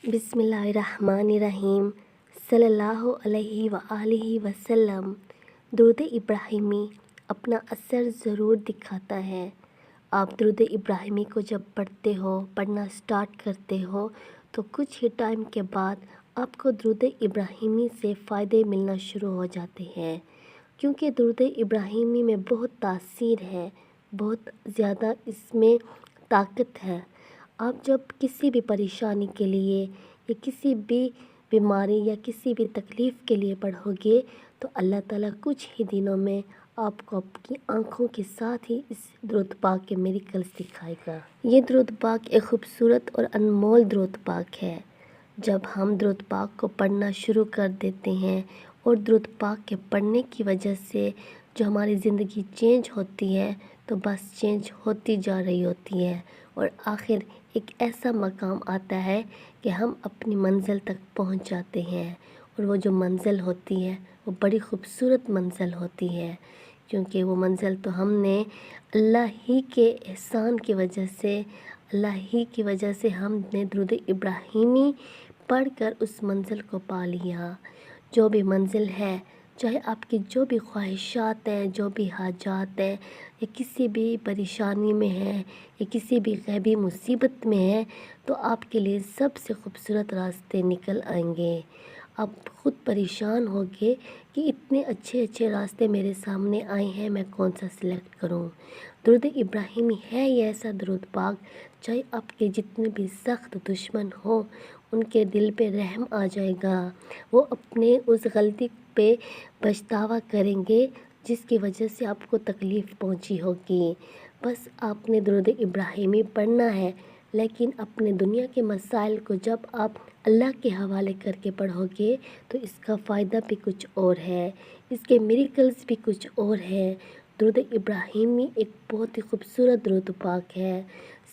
बिस्मिल्लाहिर्रहमानिर्रहीम सल्लल्लाहु अलैहि वआलिहि वसल्लम। दुरूद इब्राहिमी अपना असर ज़रूर दिखाता है। आप दुरूद इब्राहिमी को जब पढ़ना स्टार्ट करते हो तो कुछ ही टाइम के बाद आपको दुरूद इब्राहिमी से फ़ायदे मिलना शुरू हो जाते हैं, क्योंकि दुरूद इब्राहिमी में बहुत तासीर है, बहुत ज़्यादा इसमें ताकत है। आप जब किसी भी परेशानी के लिए या किसी भी बीमारी या किसी भी तकलीफ़ के लिए पढ़ोगे तो अल्लाह ताला कुछ ही दिनों में आपको आपकी आँखों के साथ ही इस दुरूद पाक के मिरेकल्स दिखाएगा। ये दुरूद पाक एक ख़ूबसूरत और अनमोल दुरूद पाक है। जब हम दुरूद पाक को पढ़ना शुरू कर देते हैं और दुरूद पाक के पढ़ने की वजह से जो हमारी ज़िंदगी चेंज होती है तो बस चेंज होती जा रही होती है और आखिर एक ऐसा मकाम आता है कि हम अपनी मंज़िल तक पहुंच जाते हैं। और वो जो मंज़िल होती है वो बड़ी ख़ूबसूरत मंज़िल होती है, क्योंकि वो मंज़िल तो हमने अल्लाह ही के एहसान की वजह से हमने दुरूद इब्राहिमी पढ़कर उस मंज़िल को पा लिया। जो भी मंज़िल है, चाहे आपकी जो भी ख्वाहिशात हैं, जो भी हाजात हैं, या किसी भी परेशानी में है या किसी भी गैबी मुसीबत में है, तो आपके लिए सबसे ख़ूबसूरत रास्ते निकल आएंगे। आप ख़ुद परेशान होंगे कि इतने अच्छे अच्छे रास्ते मेरे सामने आए हैं, मैं कौन सा सिलेक्ट करूं। दुरूद इब्राहिमी है ये ऐसा दुरूद पाक, चाहे आपके जितने भी सख्त दुश्मन हो उनके दिल पे रहम आ जाएगा। वो अपने उस गलती पे पछतावा करेंगे जिसकी वजह से आपको तकलीफ़ पहुंची होगी। बस आपने दुरूद इब्राहिमी पढ़ना है, लेकिन अपने दुनिया के मसाइल को जब आप अल्लाह के हवाले करके पढ़ोगे तो इसका फ़ायदा भी कुछ और है, इसके मिरेकल्स भी कुछ और है। दुरूद इब्राहिमी एक बहुत ही खूबसूरत दुरूद पाक है,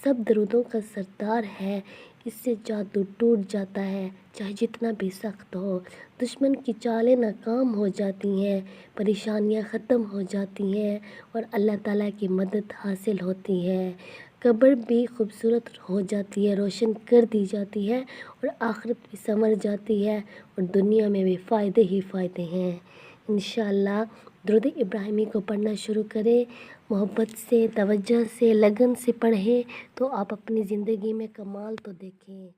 सब दुरूदों का सरदार है। इससे जादू टूट जाता है, चाहे जितना भी सख्त हो। दुश्मन की चालें नाकाम हो जाती हैं, परेशानियां ख़त्म हो जाती हैं और अल्लाह ताला की मदद हासिल होती है। कब्र भी खूबसूरत हो जाती है, रोशन कर दी जाती है और आखिरत भी संवर जाती है और दुनिया में भी फ़ायदे ही फ़ायदे हैं। इंशाअल्लाह दुरूद इब्राहिमी को पढ़ना शुरू करें, मोहब्बत से, तवज्जो से, लगन से पढ़ें तो आप अपनी ज़िंदगी में कमाल तो देखें।